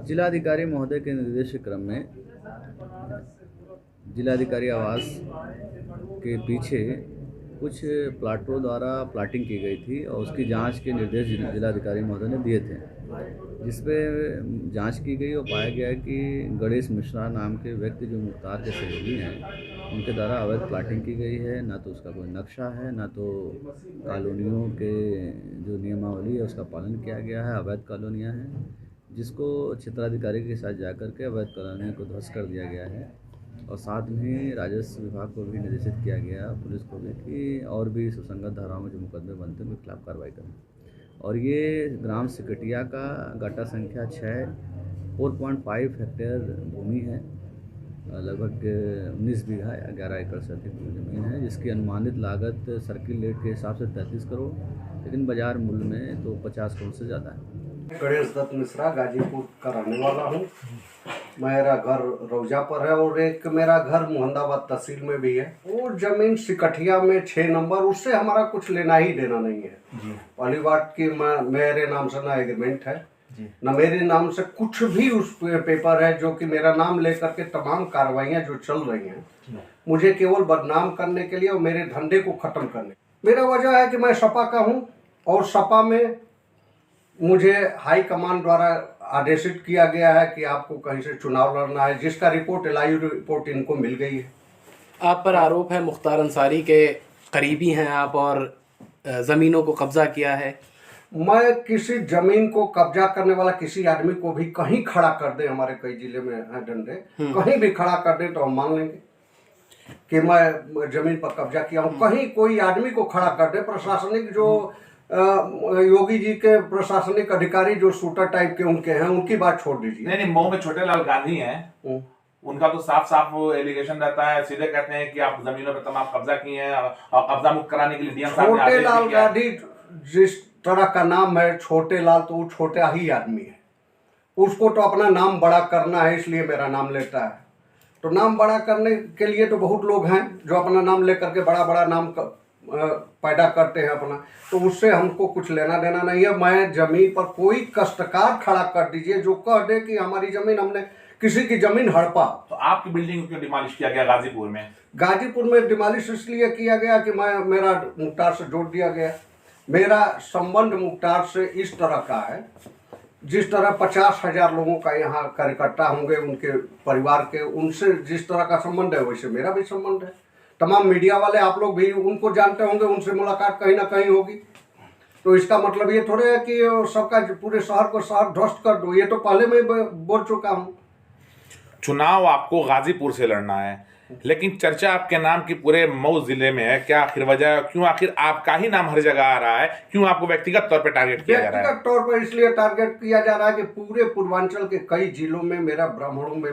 जिलाधिकारी महोदय के निर्देश क्रम में जिलाधिकारी आवास के पीछे कुछ प्लाटों द्वारा प्लाटिंग की गई थी और उसकी जांच के निर्देश जिलाधिकारी महोदय ने दिए थे, जिसपे जांच की गई और पाया गया कि गणेश मिश्रा नाम के व्यक्ति जो मुख्तार के सहयोगी हैं, उनके द्वारा अवैध प्लाटिंग की गई है। ना तो उसका कोई नक्शा है, ना तो कॉलोनियों के जो नियमावली है उसका पालन किया गया है। अवैध कॉलोनियाँ हैं जिसको क्षेत्राधिकारी के साथ जाकर के अवैध कॉलोनियों को ध्वस्त कर दिया गया है और साथ में राजस्व विभाग को भी निर्देशित किया गया, पुलिस को भी, कि और भी सुसंगत धाराओं में जो मुकदमे बनते हैं उनके खिलाफ कार्रवाई करें। और ये ग्राम सिकटिया का गट्टा संख्या 6 4.5 हेक्टेयर भूमि है, लगभग 19 बीघा या 11 एकड़ से अधिक ज़मीन है, जिसकी अनुमानित लागत सर्किल रेट के हिसाब से 33 करोड़, लेकिन बाजार मूल्य में तो 50 करोड़ से ज़्यादा है। गणेश दत्त मिश्रा गाजीपुर का रहने वाला हूँ। मेरा घर रौजा पर है और एक मेरा घर मुहंदाबाद तहसील में भी है। वो जमीन सिकठिया में 6 नंबर, उससे हमारा कुछ लेना ही देना नहीं है। पहली बात कि मेरे नाम से ना एग्रीमेंट है, न मेरे नाम से कुछ भी उस पेपर है जो कि मेरा नाम लेकर के तमाम कार्रवाइयाँ जो चल रही हैं मुझे केवल बदनाम करने के लिए और मेरे धंधे को ख़त्म करने। मेरा वजह है कि मैं सपा का हूँ और सपा में मुझे हाई कमान द्वारा आदेशित किया गया है कि आपको कहीं से चुनाव लड़ना है, जिसका रिपोर्ट लाइव रिपोर्ट इनको मिल गई है। आप पर आरोप है मुख्तार अंसारी के करीबी हैं आप और ज़मीनों को कब्जा किया है। मैं किसी जमीन को कब्जा करने वाला किसी आदमी को भी कहीं खड़ा कर दे, हमारे कई जिले में हैं डंडे, कहीं भी खड़ा कर दे तो हम मान लेंगे कि मैं जमीन पर कब्जा किया हूँ। कहीं कोई आदमी को खड़ा कर दे, प्रशासनिक जो योगी जी के प्रशासनिक अधिकारी जो शूटर टाइप के उनके हैं, उनकी बात छोड़ दीजिए। नहीं, मऊ में छोटे लाल गांधी हैं, उनका तो साफ साफ वो एलिगेशन रहता है, सीधे कहते हैं कि आप जमीनों पर तमाम कब्जा किए हैं और कब्जा मुक्त कराने के लिए डीएम साहब ने छोटे लाल गांधी जिस तरह का नाम है छोटे लाल, तो वो छोटा ही आदमी है। उसको तो अपना नाम बड़ा करना है, इसलिए मेरा नाम लेता है। तो नाम बड़ा करने के लिए तो बहुत लोग हैं जो अपना नाम लेकर के बड़ा बड़ा नाम पैदा करते हैं अपना, तो उससे हमको कुछ लेना देना नहीं है। मैं जमीन पर कोई कष्टकार खड़ा कर दीजिए जो कह दे कि हमारी जमीन, हमने किसी की जमीन हड़पा। तो आपकी बिल्डिंग क्यों डिमोलिश किया गया गाजीपुर में? गाजीपुर में डिमोलिश इसलिए किया गया कि मेरा मुख्तार से जोड़ दिया गया। मेरा संबंध मुख्तार से इस तरह का है, जिस तरह 50,000 लोगों का यहाँ कार्यकर्ता होंगे उनके परिवार के, उनसे जिस तरह का संबंध है वैसे मेरा भी संबंध है। तमाम मीडिया वाले आप लोग भी उनको जानते होंगे, उनसे मुलाकात कहीं ना कहीं होगी। तो इसका मतलब ये थोड़े है कि सबका पूरे शहर को शहर ध्वस्त कर दो, ये तो पहले मैं बोल चुका हूँ। चुनाव आपको गाजीपुर से लड़ना है, लेकिन चर्चा आपके नाम की पूरे मऊ जिले में है। क्या आखिर वजह, क्यों आखिर आपका ही नाम हर जगह आ रहा है? क्यों आपको व्यक्तिगत तौर पर टारगेट किया जा रहा है? व्यक्तिगत तौर पर इसलिए टारगेट किया जा रहा है कि पूरे पूर्वांचल के कई जिलों में मेरा ब्राह्मणों में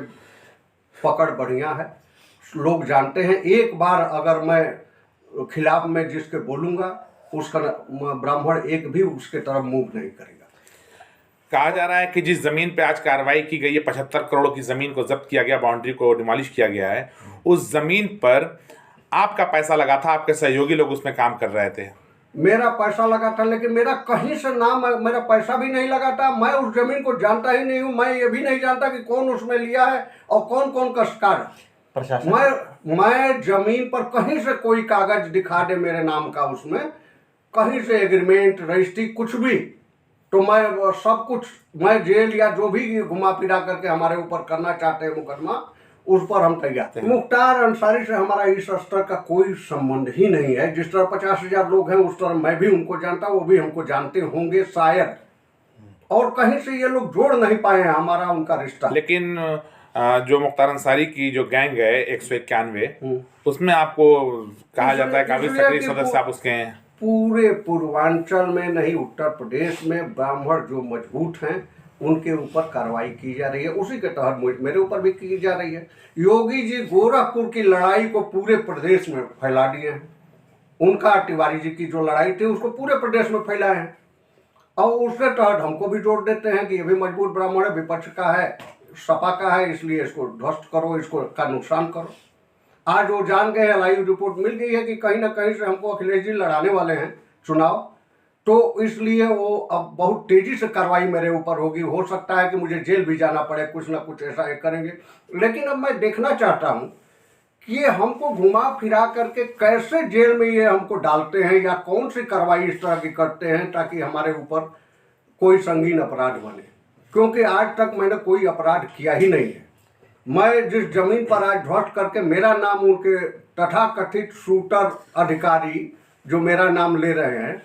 पकड़ बढ़िया है, लोग जानते हैं। एक बार अगर मैं खिलाफ में जिसके बोलूंगा उसका ब्राह्मण एक भी उसके तरफ मुंह नहीं करेगा। कहा जा रहा है कि जिस जमीन पे आज कार्रवाई की गई है, 75 करोड़ की जमीन को जब्त किया गया, बाउंड्री को डिमोलिश किया गया है, उस जमीन पर आपका पैसा लगा था, आपके सहयोगी लोग उसमें काम कर रहे थे। मेरा पैसा लगा था, लेकिन मेरा कहीं से नाम, मेरा पैसा भी नहीं लगा था। मैं उस जमीन को जानता ही नहीं हूँ। मैं ये भी नहीं जानता कि कौन उसमें लिया है और कौन कौन कष्टकार। मैं जमीन पर कहीं से कोई कागज दिखा दे मेरे नाम का, उसमें कहीं से एग्रीमेंट, रजिस्ट्री, कुछ भी, तो मैं सब कुछ, मैं जेल या जो भी घुमा फिरा करके हमारे ऊपर करना चाहते हैं मुकदमा, उस पर हम तैयार हैं। मुख्तार अंसारी से हमारा इस स्तर का कोई संबंध ही नहीं है। जिस तरह 50,000 लोग हैं उस तरह मैं भी उनको जानता, वो भी हमको जानते होंगे शायद, और कहीं से ये लोग जोड़ नहीं पाए हैं हमारा उनका रिश्ता। लेकिन जो मुख्तार अंसारी की जो गैंग है 191, उसमें आपको कहा जाता है काफी सक्रिय सदस्य आप उसके हैं। पूरे पूर्वांचल में नहीं, उत्तर प्रदेश में ब्राह्मण जो मजबूत हैं उनके ऊपर कार्रवाई की जा रही है, उसी के तहत मेरे ऊपर भी की जा रही है। योगी जी गोरखपुर की लड़ाई को पूरे प्रदेश में फैला दिए हैं। उनका तिवारी जी की जो लड़ाई थी उसको पूरे प्रदेश में फैलाए हैं, और उसके तहत हमको भी जोड़ देते हैं कि ये भी मजबूत ब्राह्मण है, विपक्ष का है, सपा का है, इसलिए इसको ध्वस्त करो, इसको का नुकसान करो। आज वो जान गए हैं, लाइव रिपोर्ट मिल गई है कि कहीं ना कहीं से हमको अखिलेश जी लड़ाने वाले हैं चुनाव, तो इसलिए वो अब बहुत तेजी से कार्रवाई मेरे ऊपर होगी। हो सकता है कि मुझे जेल भी जाना पड़े, कुछ ना कुछ ऐसा ये करेंगे। लेकिन अब मैं देखना चाहता हूँ कि ये हमको घुमा फिरा करके कैसे जेल में ये हमको डालते हैं, या कौन सी कार्रवाई इस तरह की करते हैं ताकि हमारे ऊपर कोई संगीन अपराध बने। क्योंकि आज तक मैंने कोई अपराध किया ही नहीं है। मैं जिस जमीन पर आज ध्वस्त करके मेरा नाम उनके तथाकथित शूटर अधिकारी जो मेरा नाम ले रहे हैं,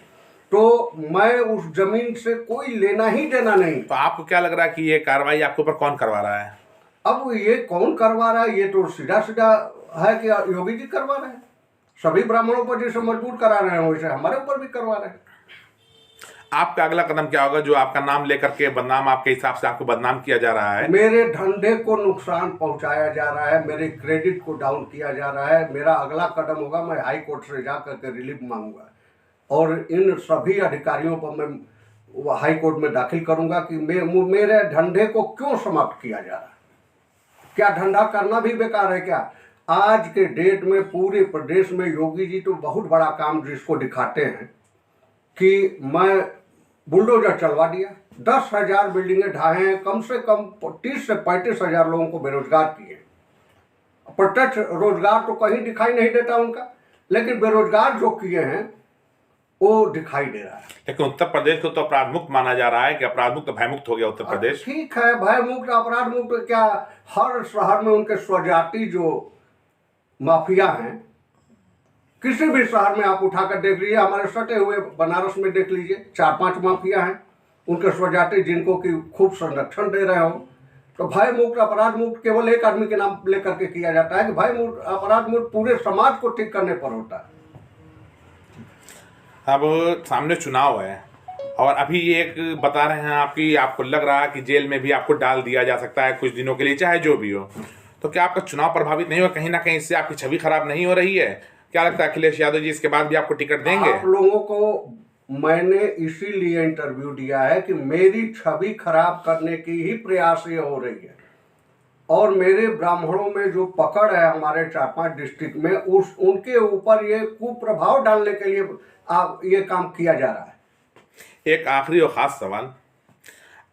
तो मैं उस जमीन से कोई लेना ही देना नहीं। तो आपको क्या लग रहा है कि ये कार्रवाई आपके ऊपर कौन करवा रहा है? अब ये कौन करवा रहा है, ये तो सीधा सीधा है कि योगी जी करवा रहे हैं। सभी ब्राह्मणों पर जैसे मजबूर करा रहे हैं वैसे हमारे ऊपर भी करवा रहे हैं। आपका अगला कदम क्या होगा? जो आपका नाम लेकर के बदनाम, आपके हिसाब से आपको बदनाम किया जा रहा है, मेरे धंधे को नुकसान पहुंचाया जा रहा है, मेरे क्रेडिट को डाउन किया जा रहा है। मेरा अगला कदम होगा, मैं हाई कोर्ट से जा करके रिलीफ मांगूंगा और इन सभी अधिकारियों पर मैं हाई कोर्ट में दाखिल करूंगा कि मेरे धंधे को क्यों समाप्त किया जा रहा है। क्या धंधा करना भी बेकार है क्या? आज के डेट में पूरे प्रदेश में योगी जी तो बहुत बड़ा काम जिसको दिखाते हैं कि मैं बुलडोजर चलवा दिया, 10,000 बिल्डिंगें ढाए हैं, कम से कम 30 से 35 हजार लोगों को बेरोजगार किए। प्रत्यक्ष रोजगार तो कहीं दिखाई नहीं देता उनका, लेकिन बेरोजगार जो किए हैं वो दिखाई दे रहा है। लेकिन उत्तर प्रदेश को तो अपराध मुक्त माना जा रहा है कि अपराध मुक्त भयमुक्त हो गया उत्तर प्रदेश। ठीक है, भय मुक्त अपराध मुक्त क्या? हर शहर में उनके स्वजाति जो माफिया हैं, किसी भी शहर में आप उठाकर देख लीजिए, हमारे सटे हुए बनारस में देख लीजिए, 4-5 माफिया हैं उनके स्वजाति जिनको कि खूब संरक्षण दे रहे हो। तो भय मुक्त अपराध मुक्त केवल एक आदमी के नाम लेकर के किया जाता है कि भय मुक्त अपराध मुक्त पूरे समाज को ठीक करने पर होता है। अब सामने चुनाव है और अभी ये एक बता रहे हैं आपकी, आपको लग रहा है कि जेल में भी आपको डाल दिया जा सकता है कुछ दिनों के लिए, चाहे जो भी हो। तो क्या आपका चुनाव प्रभावित नहीं हो, कहीं ना कहीं इससे आपकी छवि खराब नहीं हो रही है? क्या लगता है अखिलेश यादव जी इसके बाद भी आपको टिकट देंगे? आप लोगों को मैंने इसीलिए इंटरव्यू दिया है कि मेरी छवि खराब करने की ही प्रयास ये हो रही है, और मेरे ब्राह्मणों में जो पकड़ है हमारे 4-5 डिस्ट्रिक्ट में, उनके ऊपर ये कुप्रभाव डालने के लिए ये काम किया जा रहा है। एक आखिरी और खास सवाल,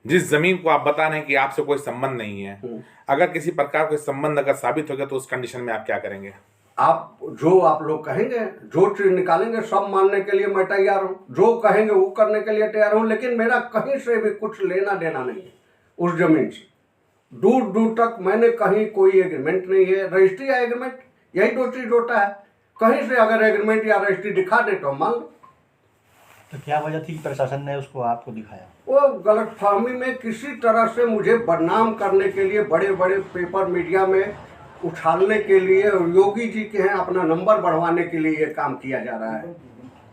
जिस जमीन को आप बता रहे हैं कि आपसे कोई संबंध नहीं है, अगर किसी प्रकार कोई संबंध अगर साबित हो गया तो उस कंडीशन में आप क्या करेंगे? आप लोग कहेंगे, जो चीज निकालेंगे सब मानने के लिए मैं तैयार हूँ, जो कहेंगे वो करने के लिए तैयार हूँ। लेकिन मेरा कहीं से भी कुछ लेना देना नहीं है उस जमीन से। दूर दूर तक मैंने कहीं कोई एग्रीमेंट नहीं है, रजिस्ट्री या एग्रीमेंट, यही 2 चीज होता है। कहीं से अगर एग्रीमेंट या रजिस्ट्री दिखा दे तो मान लो। तो क्या वजह थी कि प्रशासन ने उसको आपको दिखाया? वो गलतफहमी में किसी तरह से मुझे बदनाम करने के लिए, बड़े बड़े पेपर मीडिया में उछालने के लिए, योगी जी के हैं अपना नंबर बढ़वाने के लिए ये काम किया जा रहा है,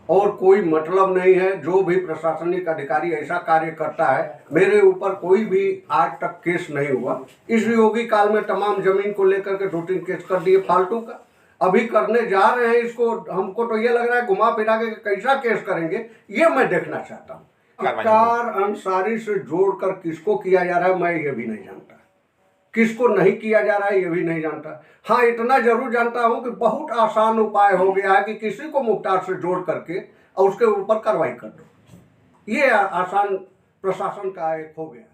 और कोई मतलब नहीं है। जो भी प्रशासनिक अधिकारी ऐसा कार्य करता है, मेरे ऊपर कोई भी आज तक केस नहीं हुआ। इस योगी काल में तमाम जमीन को लेकर के 2-3 केस कर दिए फालतू का, अभी करने जा रहे हैं। इसको हमको तो ये लग रहा है घुमा फिरा के कैसा केस करेंगे ये मैं देखना चाहता हूँ। अख्तर अंसारी से जोड़कर किसको किया जा रहा है मैं ये भी नहीं जानता, किसको नहीं किया जा रहा है ये भी नहीं जानता। हाँ, इतना जरूर जानता हूँ कि बहुत आसान उपाय हो गया है कि किसी को मुख्तार से जोड़ करके और उसके ऊपर कार्रवाई कर दो। ये आसान प्रशासन का एक हो गया है।